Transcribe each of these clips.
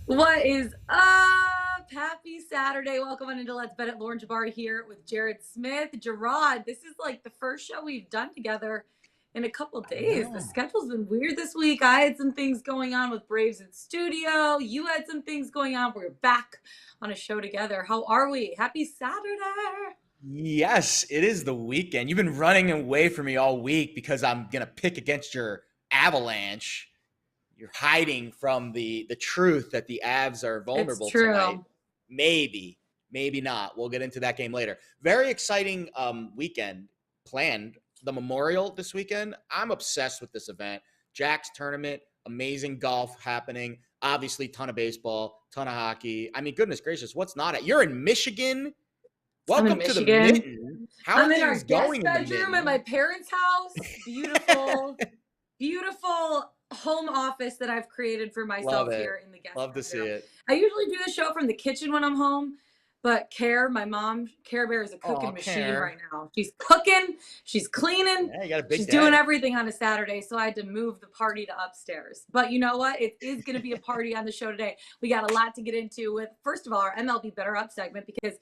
What is up? Happy Saturday. Welcome on into Let's Bet It. Lauren Jabari here with Jared Smith. Gerard, this is like the first show we've done together in a couple days. The schedule's been weird this week. I had some things going on with Braves in studio. You had some things going on. We're back on a show together. How are we? Happy Saturday. Yes, it is the weekend. You've been running away from me all week because I'm going to pick against your Avalanche. You're hiding from the truth that the Avs are vulnerable tonight. Maybe not. We'll get into that game later. Very exciting weekend planned. The Memorial this weekend. I'm obsessed with this event. Jack's tournament, amazing golf happening. Obviously, ton of baseball, ton of hockey. I mean, goodness gracious, what's not at? You're in Michigan. Welcome to the Mitten. How are things going in the bedroom at my parents' house. Beautiful, beautiful home office that I've created for myself here in the guest Love to see it. I usually do the show from the kitchen when I'm home, but my mom, Care Bear, is a cooking machine right now. She's cooking, she's cleaning, she's doing everything on a Saturday, so I had to move the party to upstairs. But you know what? It is going to be a party on the show today. We got a lot to get into with, first of all, our MLB Better Up segment, because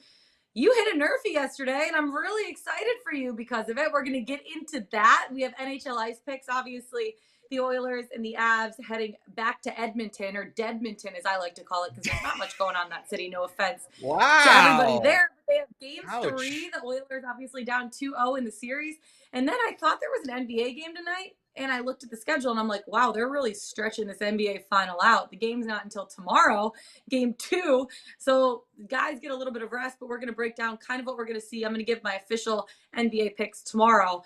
you hit a NRFI yesterday, and I'm really excited for you because of it. We're going to get into that. We have NHL Ice Picks, obviously. The Oilers and the Avs heading back to Edmonton, or Deadmonton as I like to call it, because there's not much going on in that city, no offense to everybody there. But they have game 3. The Oilers obviously down 2-0 in the series. And then I thought there was an NBA game tonight, and I looked at the schedule, and I'm like, wow, they're really stretching this NBA final out. The game's not until tomorrow, game 2. So guys get a little bit of rest, but we're going to break down kind of what we're going to see. I'm going to give my official NBA picks tomorrow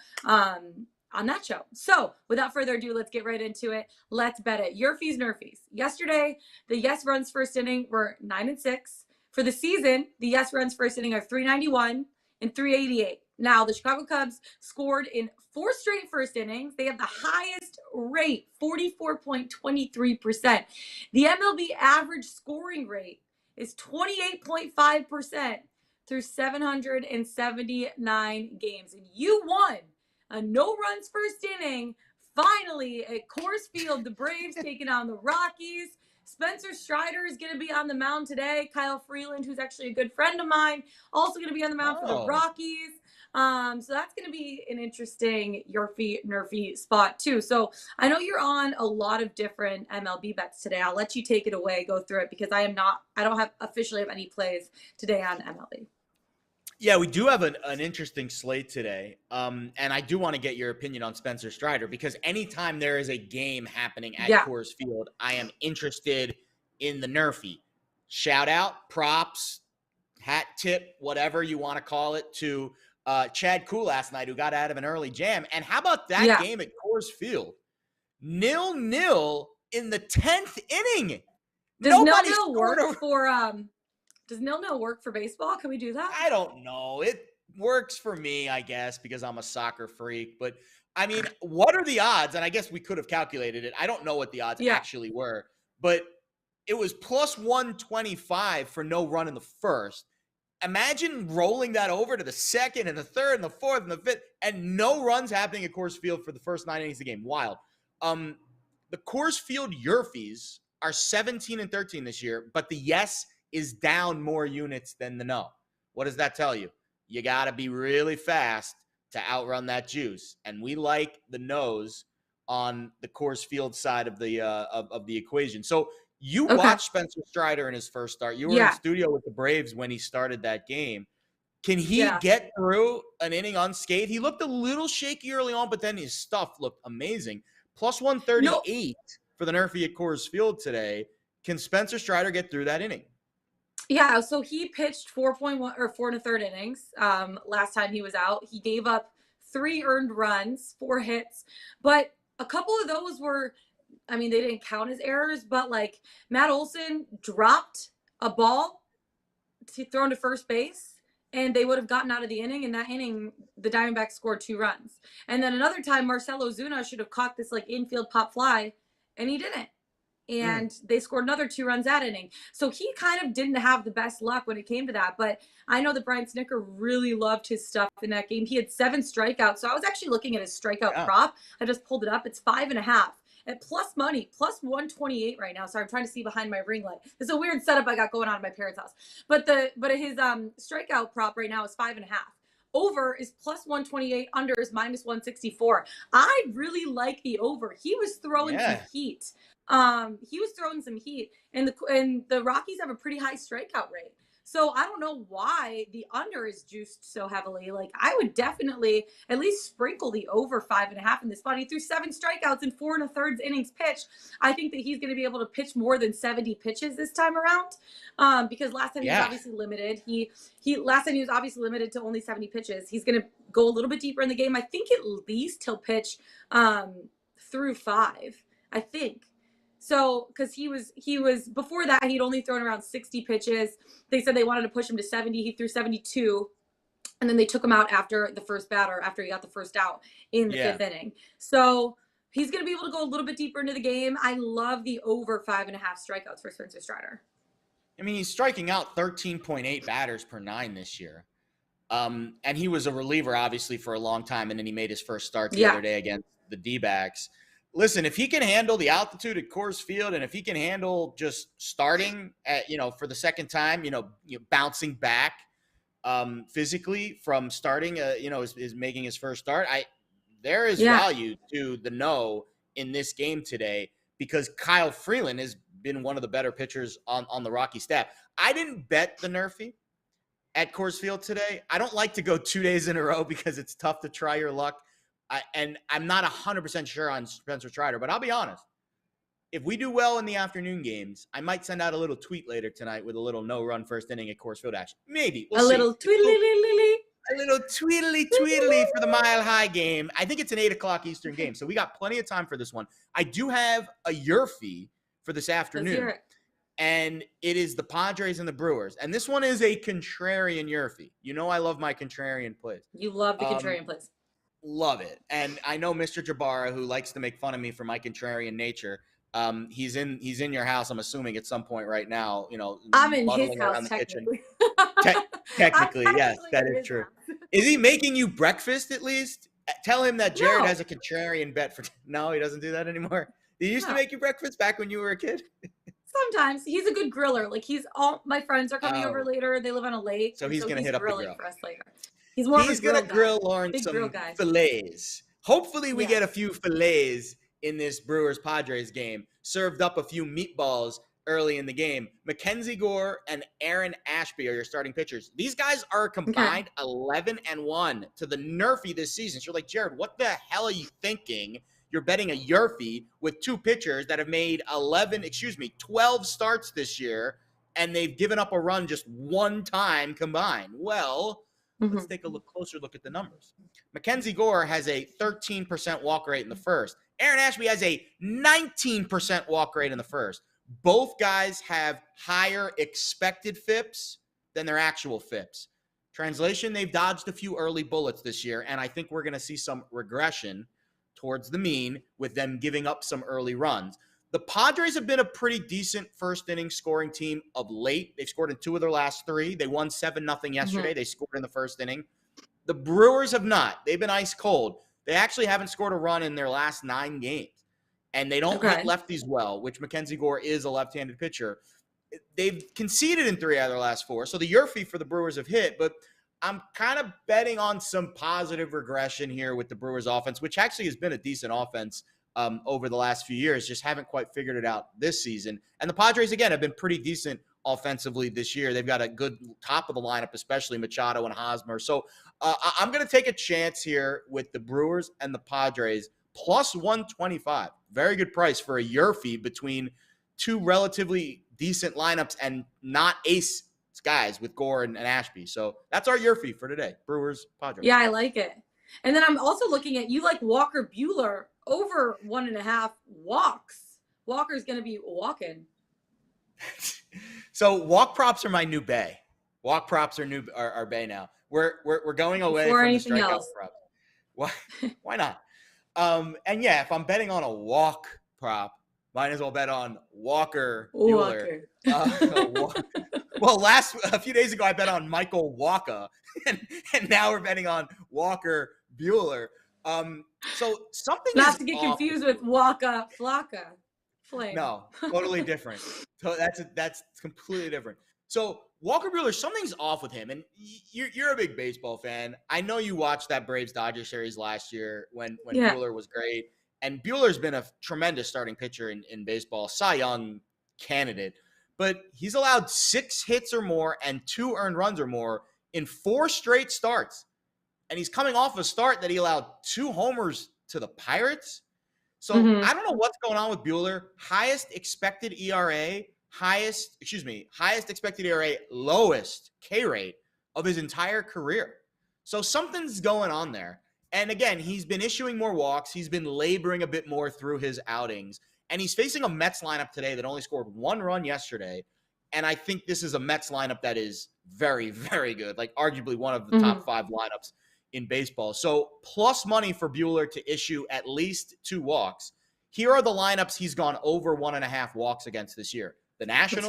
on that show. So without further ado, let's get right into it. Let's bet it. YRFIs, NRFIs. Yesterday, the yes runs first inning were 9-6. For the season, the yes runs first inning are 391 and 388. Now, the Chicago Cubs scored in 4 straight first innings. They have the highest rate, 44.23%. The MLB average scoring rate is 28.5% through 779 games. And you won a no runs first inning. Finally, at Coors Field, the Braves taking on the Rockies. Spencer Strider is going to be on the mound today. Kyle Freeland, who's actually a good friend of mine, also going to be on the mound for the Rockies. So that's going to be an interesting YRFI, NRFI spot too. So I know you're on a lot of different MLB bets today. I'll let you take it away, go through it, because I don't officially have any plays today on MLB. Yeah, we do have an interesting slate today. And I do want to get your opinion on Spencer Strider, because anytime there is a game happening at Coors Field, I am interested in the NRFI. Shout out, props, hat tip, whatever you want to call it, to Chad Kuhl last night, who got out of an early jam. And how about that game at Coors Field? 0-0 in the 10th inning. Does 0-0 work for Does 0-0 work for baseball? Can we do that? I don't know. It works for me, I guess, because I'm a soccer freak. But, I mean, what are the odds? And I guess we could have calculated it. I don't know what the odds actually were. But it was plus 125 for no run in the first. Imagine rolling that over to the second and the third and the fourth and the fifth, and no runs happening at Coors Field for the first 9 innings of the game. Wild. The Coors Field YRFIs are 17-13 this year, but the yes is down more units than the no. What does that tell you? You got to be really fast to outrun that juice. And we like the no's on the Coors Field side of the equation. So You watched Spencer Strider in his first start. You were in studio with the Braves when he started that game. Can he get through an inning unscathed? He looked a little shaky early on, but then his stuff looked amazing. Plus 138 for the NRFI at Coors Field today. Can Spencer Strider get through that inning? Yeah, so he pitched 4.1 or 4 1/3 innings last time he was out. He gave up 3 earned runs, 4 hits, but a couple of those were, I mean, they didn't count as errors, but like Matt Olson dropped a ball thrown to first base, and they would have gotten out of the inning. In that inning, the Diamondbacks scored 2 runs. And then another time, Marcelo Zuna should have caught this like infield pop fly, and he didn't. And they scored another 2 runs that inning. So he kind of didn't have the best luck when it came to that. But I know that Brian Snitker really loved his stuff in that game. He had 7 strikeouts. So I was actually looking at his strikeout prop. I just pulled it up. It's 5.5 at plus money, plus 128 right now. Sorry, I'm trying to see behind my ring light. This is a weird setup I got going on at my parents' house. But his strikeout prop right now is 5.5. Over is plus 128. Under is minus 164. I really like the over. He was throwing some heat. He was throwing some heat, and the Rockies have a pretty high strikeout rate. So I don't know why the under is juiced so heavily. Like, I would definitely at least sprinkle the over 5.5 in this spot. He threw 7 strikeouts in 4 1/3 innings pitched. I think that he's going to be able to pitch more than 70 pitches this time around. Because last time he was obviously limited. Last time he was obviously limited to only 70 pitches. He's going to go a little bit deeper in the game. I think at least he'll pitch through 5. I think. So, because he was before that, he'd only thrown around 60 pitches. They said they wanted to push him to 70. He threw 72, and then they took him out after the first batter, after he got the first out in the 5th inning. So he's going to be able to go a little bit deeper into the game. I love the over 5.5 strikeouts for Spencer Strider. I mean, he's striking out 13.8 batters per 9 this year. And he was a reliever, obviously, for a long time, and then he made his first start the other day against the D-backs. Listen, if he can handle the altitude at Coors Field, and if he can handle just starting at, for the second time, bouncing back physically from starting, is making his first start, there is value to the no in this game today, because Kyle Freeland has been one of the better pitchers on the Rocky staff. I didn't bet the NRFI at Coors Field today. I don't like to go 2 days in a row because it's tough to try your luck. And I'm not 100% sure on Spencer Strider, but I'll be honest. If we do well in the afternoon games, I might send out a little tweet later tonight with a little no-run first inning at Coors Field action. Maybe. We'll see. Little tweedly-lee-lee. A little tweedly-tweedly for the Mile High game. I think it's an 8 o'clock Eastern game, so we got plenty of time for this one. I do have a YRFI for this afternoon, and it is the Padres and the Brewers. And this one is a contrarian YRFI. You know I love my contrarian plays. You love the contrarian plays. Love it. And I know Mr. Jabara, who likes to make fun of me for my contrarian nature, he's in your house, I'm assuming, at some point right now, I'm in his house, technically. Technically, yes, that is true. Is he making you breakfast at least? Tell him that Jared has a contrarian bet for. No, he doesn't do that anymore. He used to make you breakfast back when you were a kid. Sometimes. He's a good griller. Like, all my friends are coming over later. They live on a lake. So he's going to hit up the grill for us later. He's going to grill Lauren some fillets. Hopefully we get a few fillets in this Brewers-Padres game. Served up a few meatballs early in the game. Mackenzie Gore and Aaron Ashby are your starting pitchers. These guys are combined 11-1 to the NRFI this season. So you're like, Jared, what the hell are you thinking? You're betting a YRFI with 2 pitchers that have made 12 starts this year, and they've given up a run just 1 time combined. Well, let's take a closer look at the numbers. Mackenzie Gore has a 13% walk rate in the first. Aaron Ashby has a 19% walk rate in the first. Both guys have higher expected FIPS than their actual FIPS. Translation, they've dodged a few early bullets this year, and I think we're going to see some regression towards the mean with them giving up some early runs. The Padres have been a pretty decent first inning scoring team of late. They've scored in 2 of their last 3. They won 7-0 yesterday. They scored in the first inning. The Brewers have not. They've been ice cold. They actually haven't scored a run in their last 9 games. And they don't hit lefties well, which Mackenzie Gore is a left-handed pitcher. They've conceded in 3 out of their last 4. So the YRFI for the Brewers have hit, but I'm kind of betting on some positive regression here with the Brewers offense, which actually has been a decent offense over the last few years. Just haven't quite figured it out this season. And the Padres, again, have been pretty decent offensively this year. They've got a good top of the lineup, especially Machado and Hosmer. So I'm going to take a chance here with the Brewers and the Padres, plus 125. Very good price for a YRFI between two relatively decent lineups and not ace guys with Gore and Ashby. So that's our YRFI for today. Brewers, Padres. Yeah, I like it. And then I'm also looking at, you like Walker Buehler over 1.5 walks. Walker's going to be walking. So walk props are my new bay. Walk props are our bay now. We're going away Before from the anything strikeout else. props. Why not? And yeah, if I'm betting on a walk prop, might as well bet on Walker Buehler. Well, a few days ago I bet on Michael Wacha, and now we're betting on Walker Buehler. So something not to get confused with Waka Flocka. Flame. No, totally different. So that's completely different. So Walker Buehler, something's off with him, and you're a big baseball fan. I know you watched that Braves-Dodgers series last year when Buehler was great, and Buehler's been a tremendous starting pitcher in baseball, Cy Young candidate, but he's allowed 6 hits or more and 2 earned runs or more in 4 straight starts, and he's coming off a start that he allowed 2 homers to the Pirates. So I don't know what's going on with Buehler. Highest expected ERA, highest expected ERA, lowest K rate of his entire career. So something's going on there. And again, he's been issuing more walks. He's been laboring a bit more through his outings. And he's facing a Mets lineup today that only scored 1 run yesterday. And I think this is a Mets lineup that is very, very good, like arguably one of the top 5 lineups in baseball. So plus money for Buehler to issue at least 2 walks. Here are the lineups he's gone over 1.5 walks against this year. The Nationals,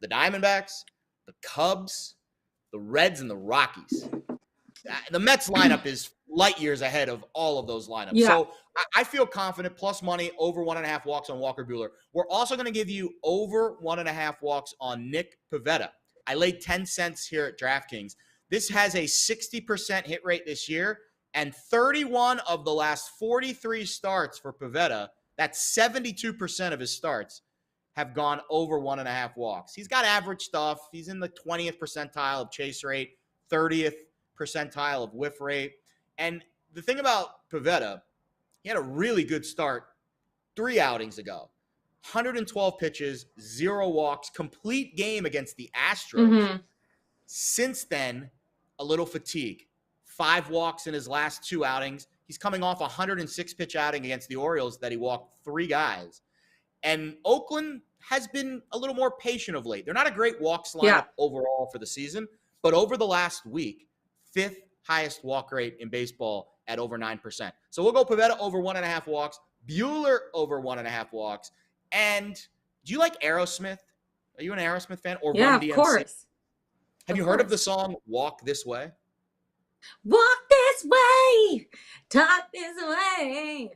the Diamondbacks, the Cubs, the Reds, and the Rockies. The Mets lineup is light years ahead of all of those lineups. Yeah. So I feel confident, plus money, over 1.5 walks on Walker Buehler. We're also going to give you over 1.5 walks on Nick Pivetta. I laid 10 cents here at DraftKings. This has a 60% hit rate this year, and 31 of the last 43 starts for Pivetta, that's 72% of his starts, have gone over 1.5 walks. He's got average stuff. He's in the 20th percentile of chase rate, 30th percentile of whiff rate. And the thing about Pivetta, he had a really good start 3 outings ago. 112 pitches, 0 walks, complete game against the Astros. Since then, a little fatigue. 5 walks in his last 2 outings. He's coming off a 106-pitch outing against the Orioles that he walked 3 guys. And Oakland has been a little more patient of late. They're not a great walks lineup overall for the season, but over the last week, 5th highest walk rate in baseball at over 9%. So we'll go Pivetta over 1.5 walks, Buehler over 1.5 walks. And do you like Aerosmith? Are you an Aerosmith fan? Or Run DMC? Of course. Have you heard of the song Walk This Way? Walk this way, talk this way.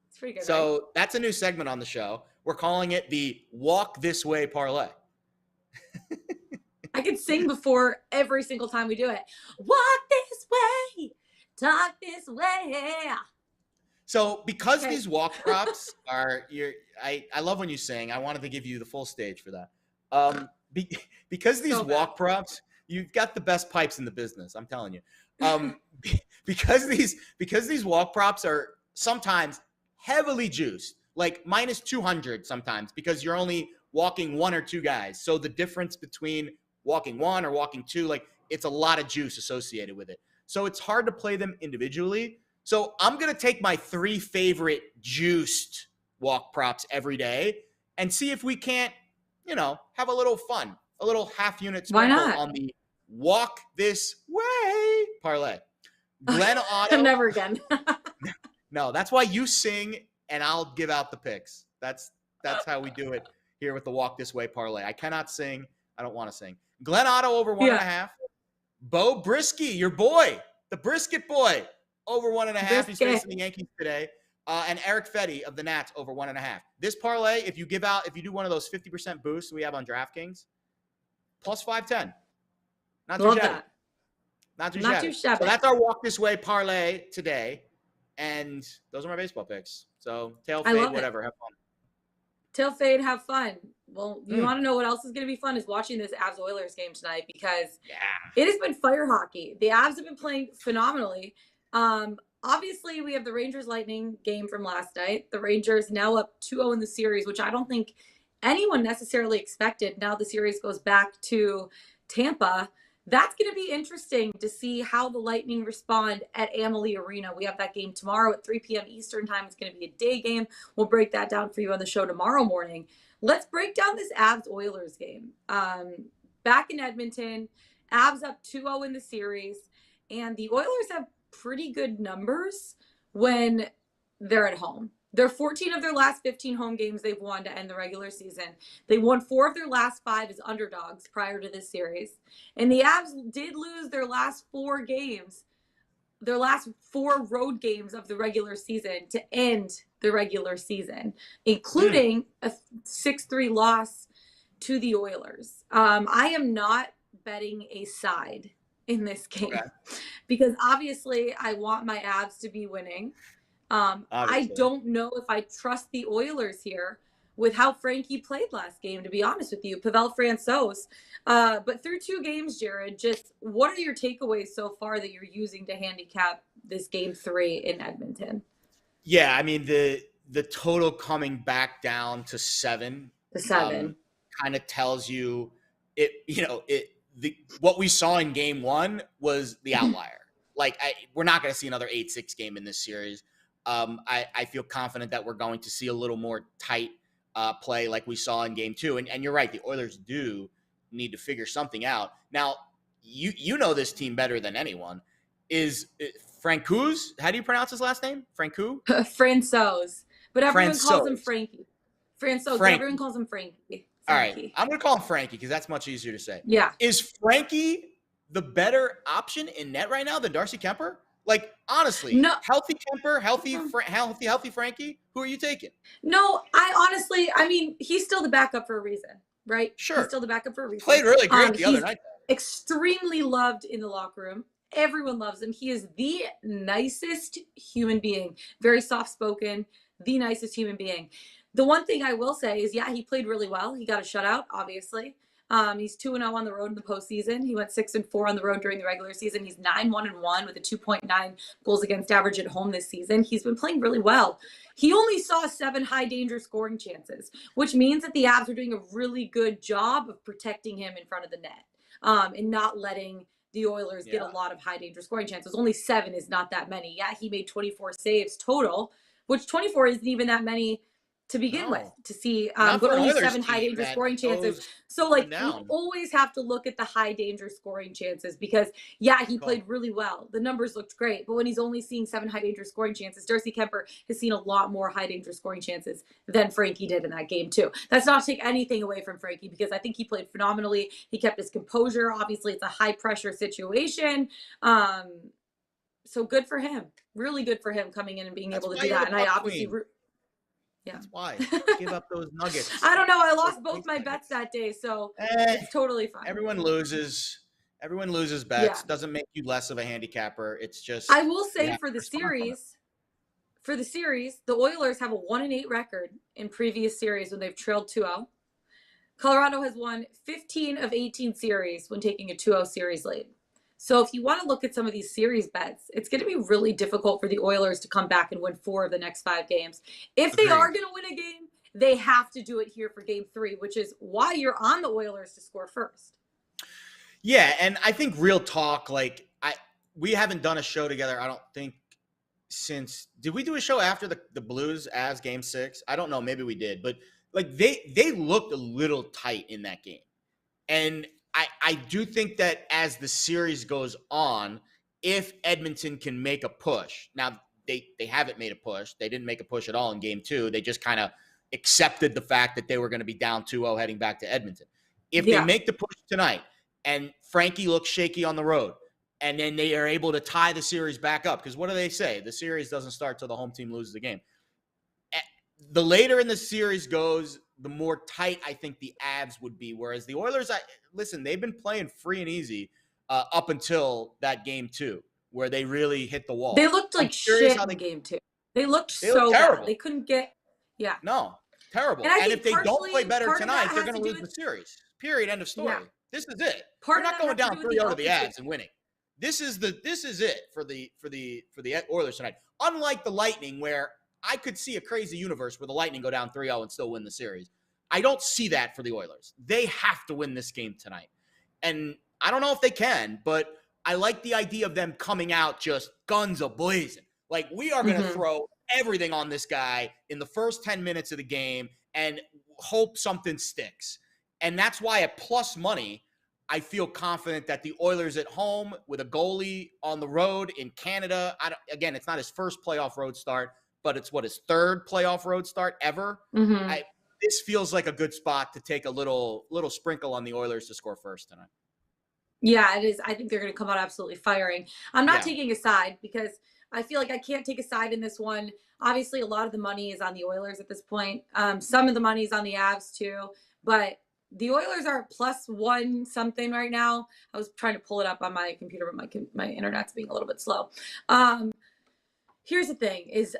It's pretty good. So right? That's a new segment on the show. We're calling it the Walk This Way Parlay. I could sing before every single time we do it. Walk this way, talk this way. So because these walk props are, I love when you sing. I wanted to give you the full stage for that. Because these walk props, you've got the best pipes in the business. I'm telling you. Because these walk props are sometimes heavily juiced, like minus 200 sometimes, because you're only walking 1 or 2 guys. So the difference between walking 1 or walking 2, like it's a lot of juice associated with it. So it's hard to play them individually. So I'm going to take my 3 favorite juiced walk props every day and see if we can't, have a little fun, a little half unit sprinkle on the Walk This Way parlay. Glenn Otto. Never again. No, that's why you sing and I'll give out the picks. That's how we do it here with the Walk This Way parlay. I cannot sing. I don't want to sing. Glenn Otto over 1.5. Bo Brisky, your boy, the Brisket boy, over 1.5. He's facing the Yankees today. And Eric Fetty of the Nats over 1.5. This parlay, if you do one of those 50% boosts we have on DraftKings, plus 510. Not too shabby. Not too shabby. So that's our Walk This Way parlay today. And those are my baseball picks. So tail fade, whatever. Have fun. Tail fade, have fun. Well, you want to know what else is going to be fun is watching this Avs-Oilers game tonight because it has been fire hockey. The Avs have been playing phenomenally. Obviously, we have the Rangers-Lightning game from last night. The Rangers now up 2-0 in the series, which I don't think anyone necessarily expected. Now the series goes back to Tampa. That's going to be interesting to see how the Lightning respond at Amalie Arena. We have that game tomorrow at 3 p.m. Eastern time. It's going to be a day game. We'll break that down for you on the show tomorrow morning. Let's break down this Avs-Oilers game. Back in Edmonton, Avs up 2-0 in the series, and the Oilers have pretty good numbers when they're at home. They're 14 of their last 15 home games they've won to end the regular season. They won 4 of their last 5 as underdogs prior to this series. And the Avs did lose their last 4 games, their last 4 road games of the regular season to end the regular season, including a 6-3 loss to the Oilers. I am not betting a side in this game because obviously I want my Avs to be winning. I don't know if I trust the Oilers here with how Frankie played last game, to be honest with you, Pavel Francouz. But through 2 games, Jared, just what are your takeaways so far that you're using to handicap this game 3 in Edmonton? Yeah, I mean, the total coming back down to 7. The 7. Kind of tells you what we saw in game 1 was the outlier. We're not going to see another 8-6 game in this series. I feel confident that we're going to see a little more tight play like we saw in game 2. And you're right, the Oilers do need to figure something out. Now, you know this team better than anyone. Is Francouz, how do you pronounce his last name? Francouz? Francouz. But everyone calls him Frankie. Francouz. Everyone calls him Frankie. All right. I'm going to call him Frankie because that's much easier to say. Yeah. Is Frankie the better option in net right now than Darcy Kemper? Honestly, no. Healthy Kemper, healthy Frankie, who are you taking? No, I mean, he's still the backup for a reason, right? Sure. He's still the backup for a reason. Played really great the other night. Extremely loved in the locker room. Everyone loves him. He is the nicest human being. Very soft-spoken, the nicest human being. The one thing I will say is, he played really well. He got a shutout, obviously. He's 2-0 on the road in the postseason. He went 6-4 on the road during the regular season. He's 9-1-1 with a 2.9 goals against average at home this season. He's been playing really well. He only saw 7 high danger scoring chances, which means that the Avs are doing a really good job of protecting him in front of the net and not letting the Oilers get a lot of high danger scoring chances. Only 7 is not that many. Yeah, he made 24 saves total, which 24 isn't even that many to begin with, to see but only 7 high danger scoring chances. So you always have to look at the high danger scoring chances because he played really well. The numbers looked great, but when he's only seeing 7 high danger scoring chances, Darcy Kemper has seen a lot more high danger scoring chances than Frankie did in that game too. That's not to take anything away from Frankie because I think he played phenomenally. He kept his composure. Obviously, it's a high pressure situation. So good for him. Really good for him coming in and being able to do that. And I obviously that's why. Give up those nuggets. I don't know. I lost both my bets that day, so it's totally fine. Everyone loses bets. Yeah. Doesn't make you less of a handicapper. It's just I will say for the series, the Oilers have a 1-8 record in previous series when they've trailed 2-0. Colorado has won 15 of 18 series when taking a 2-0 series lead. So if you want to look at some of these series bets, it's going to be really difficult for the Oilers to come back and win 4 of the next 5 games. If they are going to win a game, they have to do it here for game 3, which is why you're on the Oilers to score first. Yeah, and I think real talk, we haven't done a show together, I don't think, since – did we do a show after the Blues as game 6? I don't know. Maybe we did. But, they looked a little tight in that game. And – I do think that as the series goes on, if Edmonton can make a push, now they haven't made a push. They didn't make a push at all in game 2. They just kind of accepted the fact that they were going to be down 2-0 heading back to Edmonton. If they make the push tonight and Frankie looks shaky on the road and then they are able to tie the series back up, because what do they say? The series doesn't start till the home team loses the game. The later in the series goes, the more tight I think the Avs would be. Whereas the Oilers, listen, they've been playing free and easy up until that game 2, where they really hit the wall. They looked like shit in game 2. They looked so bad. They couldn't get, No, terrible. And if they don't play better tonight, they're going to lose the series. Period. End of story. Yeah. This is it. You're not going down 3-0 to the Avs and winning. This is it for the Oilers tonight. Unlike the Lightning, where I could see a crazy universe where the Lightning go down 3-0 and still win the series. I don't see that for the Oilers. They have to win this game tonight. And I don't know if they can, but I like the idea of them coming out just guns a-blazing. Like, we are going to throw everything on this guy in the first 10 minutes of the game and hope something sticks. And that's why at plus money, I feel confident that the Oilers at home with a goalie on the road in Canada. Again, it's not his first playoff road start, but it's his third playoff road start ever. This feels like a good spot to take a little sprinkle on the Oilers to score first tonight. Yeah, it is. I think they're going to come out absolutely firing. I'm not taking a side because I feel like I can't take a side in this one. Obviously, a lot of the money is on the Oilers at this point. Some of the money is on the Avs too, but the Oilers are plus 1 something right now. I was trying to pull it up on my computer, but my internet's being a little bit slow. Here's the thing: is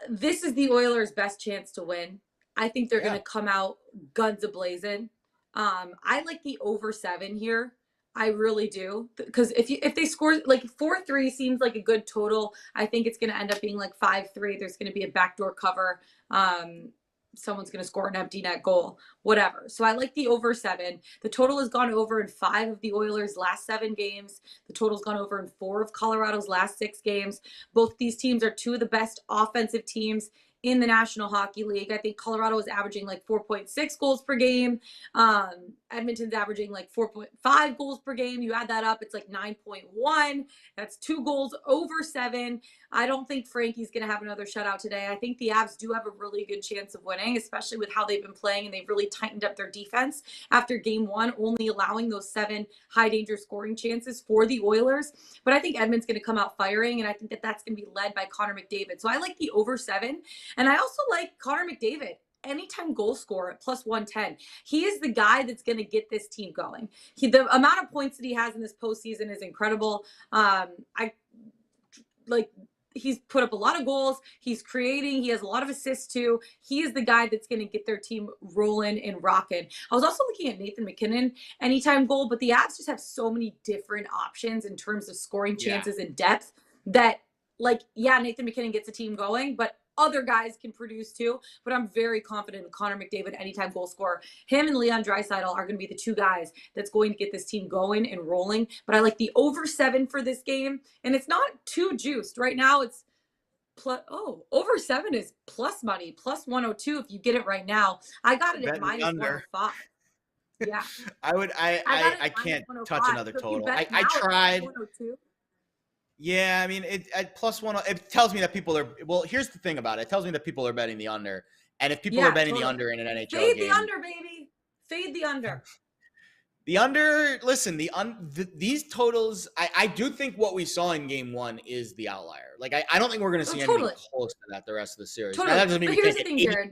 this is the Oilers' best chance to win. I think they're going to come out guns a-blazing. I like the over 7 here. I really do, because if they score like 4-3 seems like a good total. I think it's going to end up being like 5-3. There's going to be a backdoor cover. Someone's going to score an empty net goal, whatever. So I like the over 7. The total has gone over in 5 of the Oilers' last 7 games. The total's gone over in 4 of Colorado's last 6 games. Both these teams are 2 of the best offensive teams in the National Hockey League. I think Colorado is averaging like 4.6 goals per game. Edmonton's averaging like 4.5 goals per game. You add that up, it's like 9.1. That's 2 goals over 7. I don't think Frankie's going to have another shutout today. I think the Avs do have a really good chance of winning, especially with how they've been playing, and they've really tightened up their defense after game 1, only allowing those 7 high danger scoring chances for the Oilers. But I think Edmonton's going to come out firing, and I think that that's going to be led by Connor McDavid. So I like the over 7. And I also like Connor McDavid, anytime goal scorer at plus 110. He is the guy that's going to get this team going. The amount of points that he has in this postseason is incredible. He's put up a lot of goals. He's creating. He has a lot of assists too. He is the guy that's going to get their team rolling and rocking. I was also looking at Nathan MacKinnon anytime goal, but the Avs just have so many different options in terms of scoring chances and depth that, Nathan MacKinnon gets a team going, but other guys can produce too. But I'm very confident in Connor McDavid, anytime goal scorer. Him and Leon Draisaitl are going to be the 2 guys that's going to get this team going and rolling. But I like the over 7 for this game. And it's not too juiced. Right now it's over 7 is plus money, plus 102 if you get it right now. I got it at minus 105. Yeah. I can't touch another total. I tried. Yeah, I mean, at plus 1, it tells me that people are. Well, here's the thing about it. It tells me that people are betting the under, and if people are betting the under in an NHL game, fade the under, baby. Fade the under. The under. Listen, these totals. I do think what we saw in Game 1 is the outlier. Like, I don't think we're going to see anything close to that the rest of the series. Totally. Now, that doesn't mean here's the thing, Jared.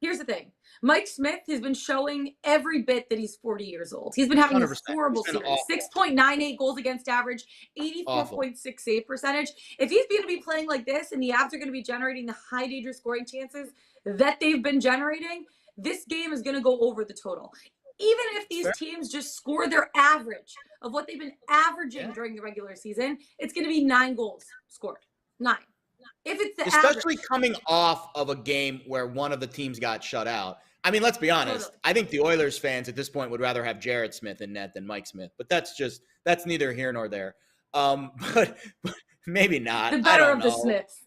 Here's the thing. Mike Smith has been showing every bit that he's 40 years old. He's been having a horrible season. 6.98 goals against average, 84.6 save percentage. If he's going to be playing like this and the Avs are going to be generating the high danger scoring chances that they've been generating, this game is going to go over the total. Even if these teams just score their average of what they've been averaging during the regular season, it's going to be 9 goals scored. 9. If it's the especially average. Coming off of a game where one of the teams got shut out. I mean, let's be honest. Totally. I think the Oilers fans at this point would rather have Jared Smith in net than Mike Smith, but that's neither here nor there. But maybe not. The better of the Smiths.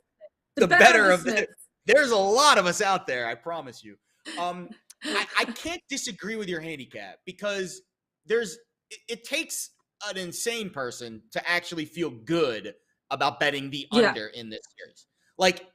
The better of the There's a lot of us out there, I promise you. I can't disagree with your handicap because it takes an insane person to actually feel good about betting the under in this series. Like,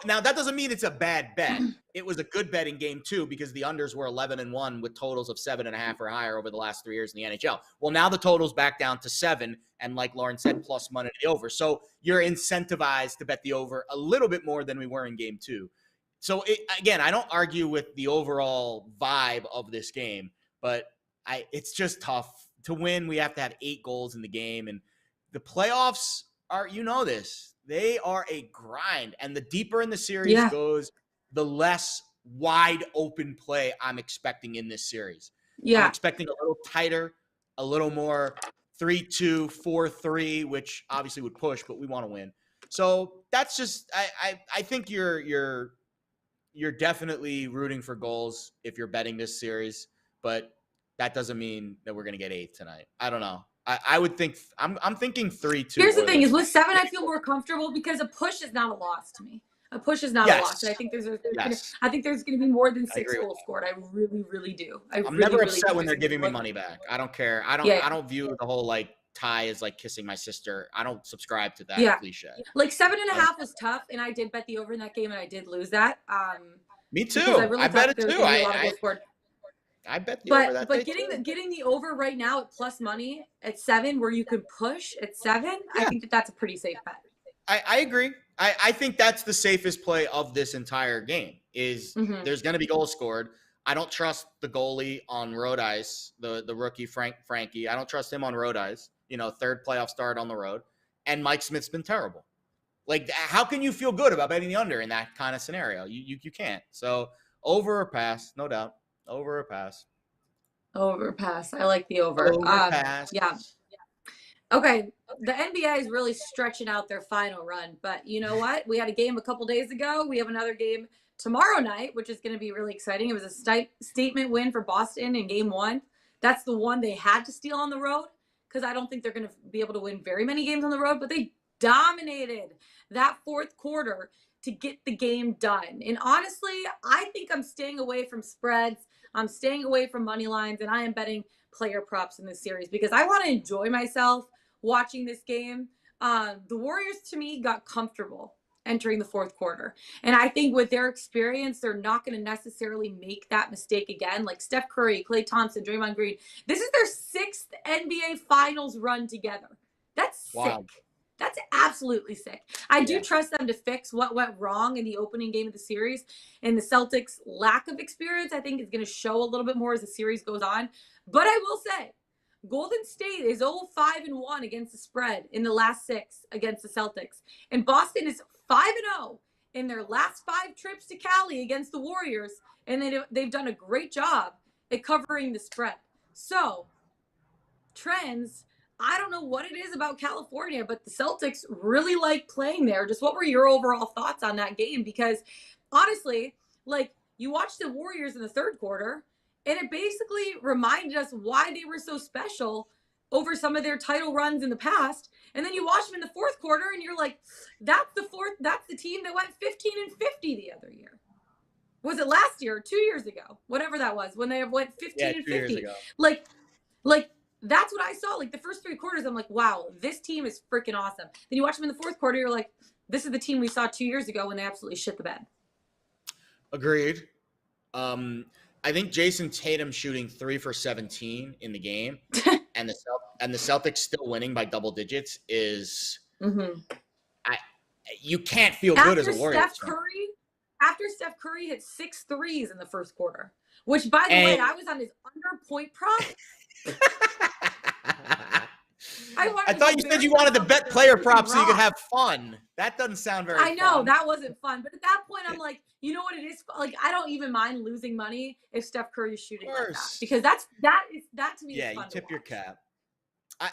now that doesn't mean it's a bad bet. It was a good betting game too, because the unders were 11-1 with totals of 7.5 or higher over the last 3 years in the NHL. Well, now the total's back down to 7, and like Lauren said, plus money to the over. So you're incentivized to bet the over a little bit more than we were in game 2. So again, I don't argue with the overall vibe of this game, but it's just tough to win. We have to have 8 goals in the game, and the playoffs are, this, They are a grind. And the deeper in the series goes, the less wide open play I'm expecting in this series. I'm expecting a little tighter, a little more 3-2, 4-3, which obviously would push, but we want to win. So that's just I think you're definitely rooting for goals if you're betting this series, but that doesn't mean that we're gonna get 8 tonight. I don't know. I would think I'm thinking 3-2. Here's the thing: is with 7, I feel more comfortable because a push is not a loss to me. A push is not a loss. And I think there's going to be more than 6 goals scored. I really, really do. I'm never upset when they're giving me money back. I don't care. I don't view the whole like tie as like kissing my sister. I don't subscribe to that cliche. Like 7.5 was tough, and I did bet the over in that game, and I did lose that. Me too. I bet it too. I bet the over that. But getting the over right now at plus money at 7, where you can push at 7, I think that's a pretty safe bet. I agree. I think that's the safest play of this entire game is there's going to be goals scored. I don't trust the goalie on road ice, the rookie Frankie. I don't trust him on road ice. Third playoff start on the road. And Mike Smith's been terrible. Like, how can you feel good about betting the under in that kind of scenario? You can't. So over or pass, no doubt. Over or pass. Over pass. I like the over. Pass. Yeah. Okay, the NBA is really stretching out their final run, but you know what? We had a game a couple days ago. We have another game tomorrow night, which is going to be really exciting. It was a statement win for Boston in game 1. That's the one they had to steal on the road because I don't think they're going to be able to win very many games on the road, but they dominated that fourth quarter to get the game done. And honestly, I think I'm staying away from spreads. I'm staying away from money lines, and I am betting player props in this series because I want to enjoy myself watching this game. The Warriors, to me, got comfortable entering the fourth quarter. And I think with their experience, they're not going to necessarily make that mistake again. Like Steph Curry, Klay Thompson, Draymond Green. This is their 6th NBA Finals run together. That's sick. That's absolutely sick. I do trust them to fix what went wrong in the opening game of the series. And the Celtics' lack of experience, I think, is going to show a little bit more as the series goes on. But I will say, Golden State is 0-5-1 against the spread in the last 6 against the Celtics. And Boston is 5-0 in their last 5 trips to Cali against the Warriors. And they've done a great job at covering the spread. So, trends, I don't know what it is about California, but the Celtics really like playing there. Just what were your overall thoughts on that game? Because, honestly, like, you watched the Warriors in the third quarter, and it basically reminded us why they were so special over some of their title runs in the past. And then you watch them in the fourth quarter and you're like, that's the team that went 15-50 the other year. Was it last year or 2 years ago? Whatever that was, when they went 15-50. 2 years ago. Like that's what I saw. Like the first 3 quarters, I'm like, wow, this team is freaking awesome. Then you watch them in the fourth quarter, you're like, this is the team we saw 2 years ago when they absolutely shit the bed. Agreed. I think Jason Tatum shooting 3 for 17 in the game and the Celtics still winning by double digits is you can't feel good as a Warriors fan. After Steph Curry hit 6 threes in the first quarter, which by the way, I was on his under point prop. I thought you said you wanted to bet player props so you could have fun. That doesn't sound very fun. I know, that wasn't fun. But at that point, I'm like, you know what it is? Like, I don't even mind losing money if Steph Curry is shooting like that. Because that to me is fun. Yeah, you tip your cap. I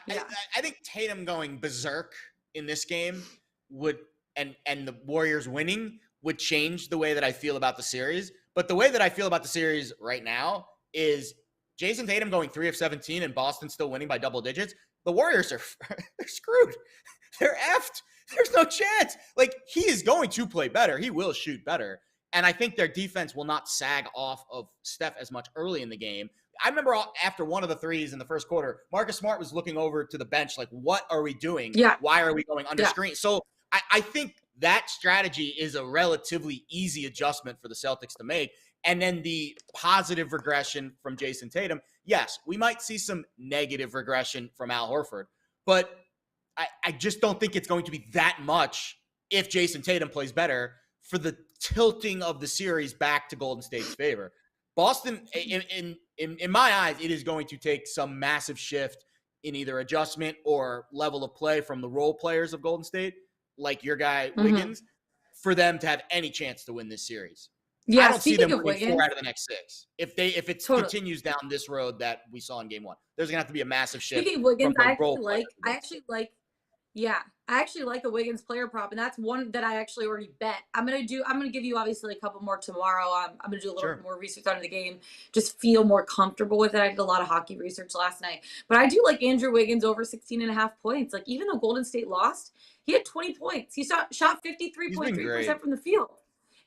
think Tatum going berserk in this game would and the Warriors winning would change the way that I feel about the series. But the way that I feel about the series right now is Jason Tatum going 3 of 17 and Boston still winning by double digits. The Warriors are they're screwed. They're effed. There's no chance. Like, he is going to play better. He will shoot better. And I think their defense will not sag off of Steph as much early in the game. I remember after one of the threes in the first quarter, Marcus Smart was looking over to the bench like, what are we doing? Yeah. Why are we going under screen? So I think that strategy is a relatively easy adjustment for the Celtics to make. And then the positive regression from Jason Tatum. Yes, we might see some negative regression from Al Horford, but I just don't think it's going to be that much if Jason Tatum plays better for the tilting of the series back to Golden State's favor. Boston, in my eyes, it is going to take some massive shift in either adjustment or level of play from the role players of Golden State. like your guy Wiggins, for them to have any chance to win this series. Yeah, I don't see them winning Wiggins, 4 out of the next 6. If it continues down this road that we saw in game 1, there's gonna have to be a massive shift. Speaking of Wiggins, from I actually like the Wiggins player prop, and that's one that I actually already bet. I'm gonna give you obviously a couple more tomorrow. I'm gonna do a little bit more research on the game, just feel more comfortable with it. I did a lot of hockey research last night, but I do like Andrew Wiggins over 16.5 points. Like, even though Golden State lost, he had 20 points. He shot 53.3% from the field.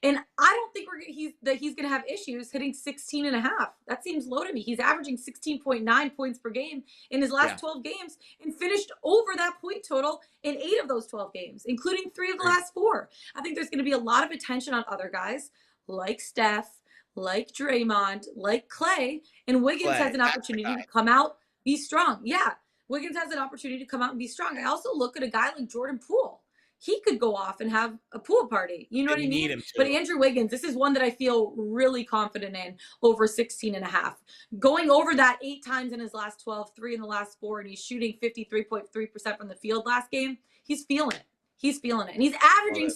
And I don't think he's going to have issues hitting 16.5. That seems low to me. He's averaging 16.9 points per game in his last 12 games and finished over that point total in 8 of those 12 games, including 3 of the last 4. I think there's going to be a lot of attention on other guys like Steph, like Draymond, like Clay, and Wiggins has an opportunity to come out, be strong. Yeah, Wiggins has an opportunity to come out and be strong. I also look at a guy like Jordan Poole. He could go off and have a pool party. You know what I mean? But Andrew Wiggins, this is one that I feel really confident in over 16.5. Going over that 8 times in his last 12, 3 in the last 4, and he's shooting 53.3% from the field last game. He's feeling it. He's feeling it. And he's averaging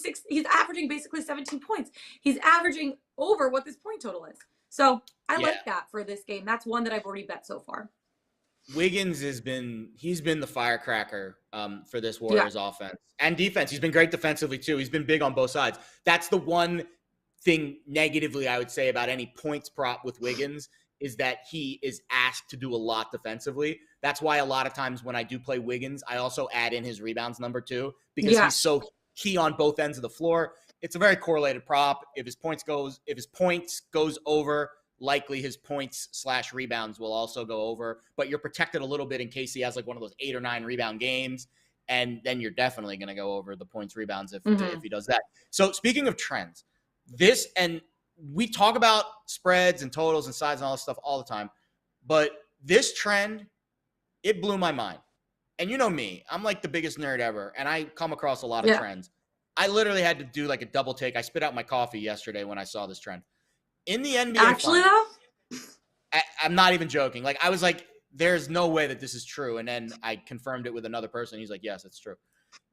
basically 17 points. He's averaging over what this point total is. So I like that for this game. That's one that I've already bet so far. Wiggins he's been the firecracker for this Warriors offense and defense. He's been great defensively too. He's been big on both sides. That's the one thing negatively I would say about any points prop with Wiggins is that he is asked to do a lot defensively. That's why a lot of times when I do play Wiggins, I also add in his rebounds number too, because he's so key on both ends of the floor. It's a very correlated prop. If his points goes over, likely his points/rebounds will also go over, but you're protected a little bit in case he has like one of those 8 or 9 rebound games. And then you're definitely going to go over the points rebounds if he does that. So speaking of trends, and we talk about spreads and totals and sides and all this stuff all the time, but this trend, it blew my mind. And you know me, I'm like the biggest nerd ever. And I come across a lot of trends. I literally had to do like a double take. I spit out my coffee yesterday when I saw this trend. In the NBA Finals, I'm not even joking. Like, I was like, there's no way that this is true. And then I confirmed it with another person. He's like, yes, it's true.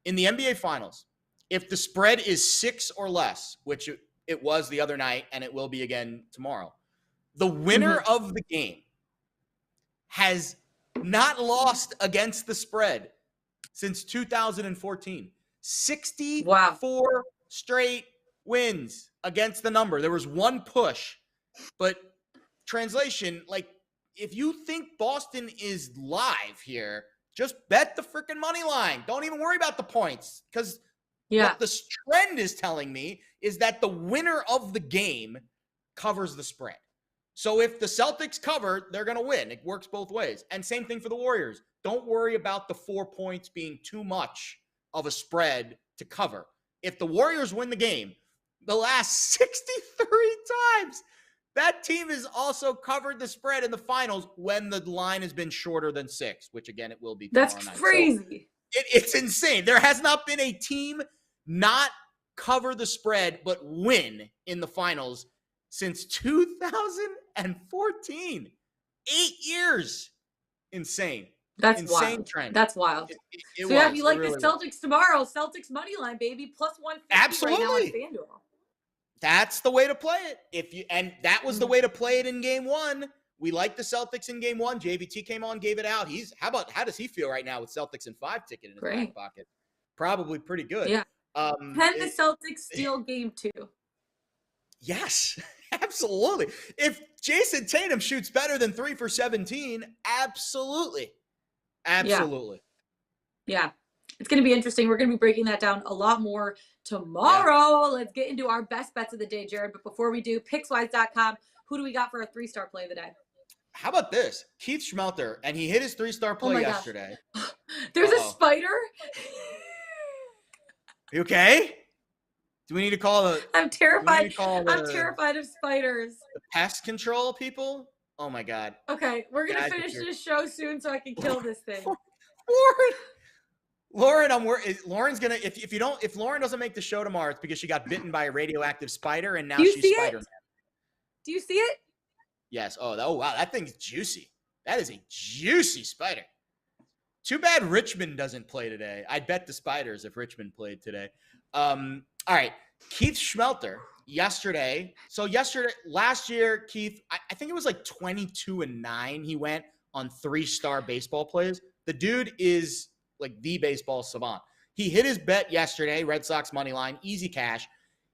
In the NBA Finals, if the spread is 6 or less, which it was the other night and it will be again tomorrow, the winner of the game has not lost against the spread since 2014. 64 straight wins against the number. There was one push, but translation, like, if you think Boston is live here, just bet the freaking money line. Don't even worry about the points, because what the trend is telling me is that the winner of the game covers the spread. So if the Celtics cover, they're going to win. It works both ways. And same thing for the Warriors. Don't worry about the 4 points being too much of a spread to cover. If the Warriors win the game, the last 63 times, that team has also covered the spread in the finals when the line has been shorter than 6, which again, it will be tomorrow night. That's crazy. So it's insane. There has not been a team not cover the spread but win in the finals since 2014. 8 years. Insane. That's insane wild. Trend. That's wild. So yeah, if you like the Celtics tomorrow, Celtics money line, baby, plus 150 Absolutely. right now on FanDuel. That's the way to play it. And that was the way to play it in game 1. We liked the Celtics in game 1. JVT came on, gave it out. How does he feel right now with Celtics and 5 ticket in his back pocket? Probably pretty good. Yeah. Can the Celtics steal game 2? Yes, absolutely. If Jason Tatum shoots better than 3 for 17, absolutely. Absolutely. Yeah. It's going to be interesting. We're going to be breaking that down a lot more tomorrow. Let's get into our best bets of the day, Jared. But before we do, Pickswise.com. Who do we got for a 3-star play of the day? How about this? Keith Schmelter, and he hit his 3-star play yesterday. There's a spider. You okay? Do we need to call the... I'm terrified. I'm terrified of spiders. The pest control people? Oh, my God. Okay, we're going to finish this show soon so I can kill this thing. Lauren, Lauren's going to... If Lauren doesn't make the show tomorrow, it's because she got bitten by a radioactive spider, and now she's Spider-Man. Do you see it? Yes. Oh, wow. That thing's juicy. That is a juicy spider. Too bad Richmond doesn't play today. I'd bet the Spiders if Richmond played today. All right. Keith Schmelter yesterday. So last year, Keith, I think it was like 22-9. He went on 3-star baseball plays. The dude is like the baseball savant. He hit his bet yesterday, Red Sox money line, easy cash.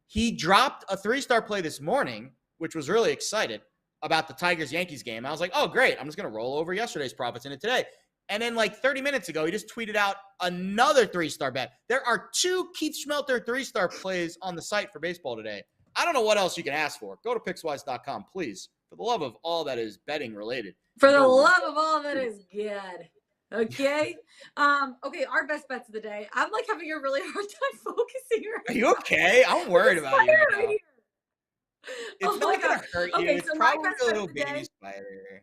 He dropped a 3-star play this morning, which was really excited about the Tigers-Yankees game. I was like, oh, great. I'm just going to roll over yesterday's profits into today. And then like 30 minutes ago, he just tweeted out another 3-star bet. There are 2 Keith Schmelter 3-star plays on the site for baseball today. I don't know what else you can ask for. Go to Pickswise.com, please. For the love of all that is betting related. For the love of all that is good. Okay. Okay, our best bets of the day. I'm like having a really hard time focusing right now. Are you okay? I'm worried about you right now. It's not going to hurt you. It's probably a little baby spider.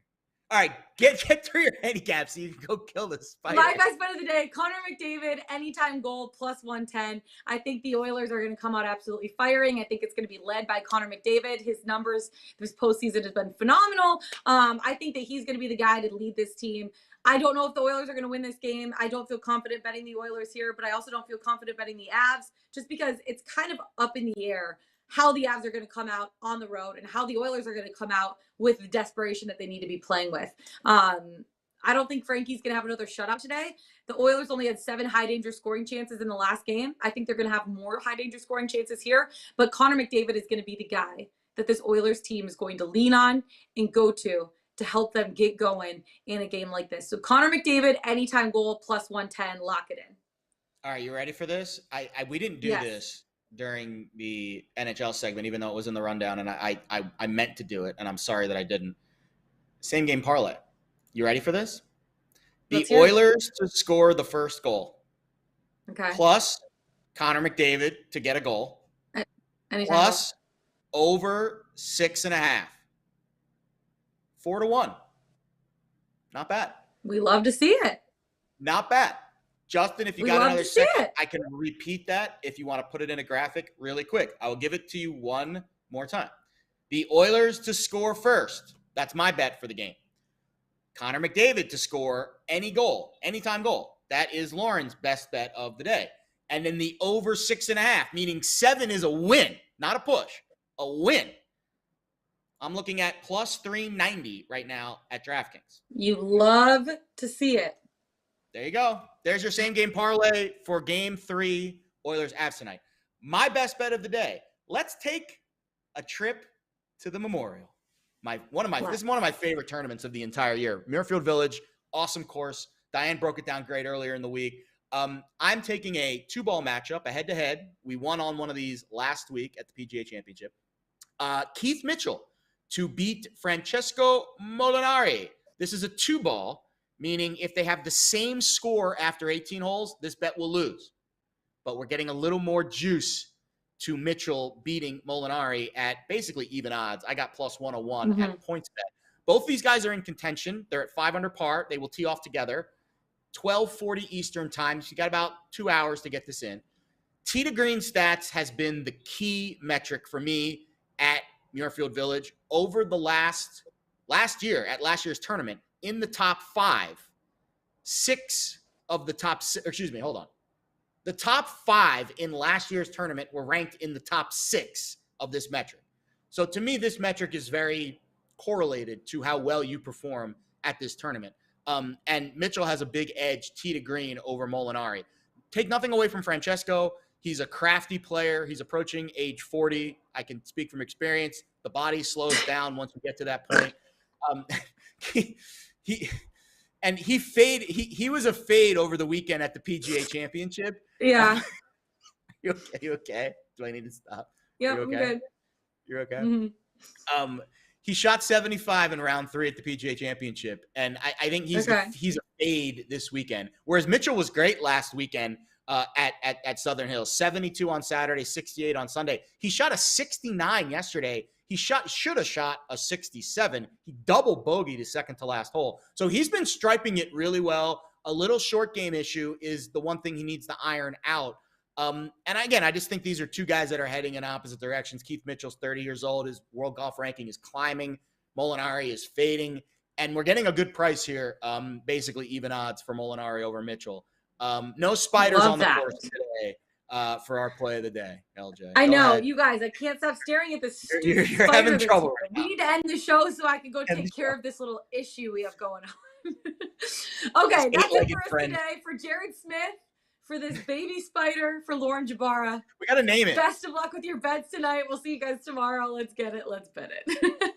All right, get through your handicaps so you can go kill the spider. My best bet of the day, Connor McDavid, anytime goal, +110. I think the Oilers are going to come out absolutely firing. I think it's going to be led by Connor McDavid. His numbers this postseason has been phenomenal. I think that he's going to be the guy to lead this team. I don't know if the Oilers are going to win this game. I don't feel confident betting the Oilers here, but I also don't feel confident betting the Avs just because it's kind of up in the air how the Avs are going to come out on the road and how the Oilers are going to come out with the desperation that they need to be playing with. I don't think Frankie's going to have another shutout today. The Oilers only had 7 high-danger scoring chances in the last game. I think they're going to have more high-danger scoring chances here, but Connor McDavid is going to be the guy that this Oilers team is going to lean on and go to help them get going in a game like this. So Connor McDavid, anytime goal, +110, lock it in. All right, you ready for this? We didn't do this during the NHL segment, even though it was in the rundown, and I meant to do it, and I'm sorry that I didn't. Same game parlay. You ready for this? The Oilers to score the first goal. Okay. Plus Connor McDavid to get a goal. Plus over 6.5. 4-1. Not bad. We love to see it. Not bad. Justin, if you got another second, I can repeat that if you want to put it in a graphic really quick. I will give it to you one more time. The Oilers to score first. That's my bet for the game. Connor McDavid to score any goal, anytime goal. That is Lauren's best bet of the day. And then the over 6.5, meaning 7 is a win, not a push, a win. I'm looking at +390 right now at DraftKings. You love to see it. There you go. There's your same game parlay for game 3, Oilers Avs tonight. My best bet of the day. Let's take a trip to the Memorial. This is one of my favorite tournaments of the entire year. Muirfield Village, awesome course. Diane broke it down great earlier in the week. I'm taking a 2-ball matchup, a head-to-head. We won on one of these last week at the PGA Championship. Keith Mitchell to beat Francesco Molinari. This is a 2-ball. Meaning if they have the same score after 18 holes, this bet will lose. But we're getting a little more juice to Mitchell beating Molinari at basically even odds. I got +101 at PointsBet. Both these guys are in contention. They're at 5 under par. They will tee off together. 12:40 Eastern time. So you got about 2 hours to get this in. Tee to green stats has been the key metric for me at Muirfield Village over the last year at last year's tournament. In the top 5, 6 of the top – hold on. The top 5 in last year's tournament were ranked in the top 6 of this metric. So to me, this metric is very correlated to how well you perform at this tournament. And Mitchell has a big edge, tee to green, over Molinari. Take nothing away from Francesco. He's a crafty player. He's approaching age 40. I can speak from experience. The body slows down once we get to that point. He was a fade over the weekend at the PGA Championship. Yeah. You okay? Do I need to stop? Yeah, okay? I'm good. You're okay? Mm-hmm. He shot 75 in round 3 at the PGA Championship, and I think he's a fade this weekend. Whereas Mitchell was great last weekend at Southern Hills. 72 on Saturday, 68 on Sunday. He shot a 69 yesterday. He should have shot a 67. He double bogeyed his second to last hole. So he's been striping it really well. A little short game issue is the one thing he needs to iron out. And again, I just think these are two guys that are heading in opposite directions. Keith Mitchell's 30 years old. His world golf ranking is climbing. Molinari is fading. And we're getting a good price here. Basically even odds for Molinari over Mitchell. No spiders on the course today for our play of the day, LJ. I know, you guys. I can't stop staring at this stupid you're spider having trouble right we need to end the show so I can go take care of this little issue we have going on. Okay, that's it for us today. For Jared Smith, for this baby spider, for Lauren Jabara. We got to name it. Best of luck with your bets tonight. We'll see you guys tomorrow. Let's get it. Let's bet it.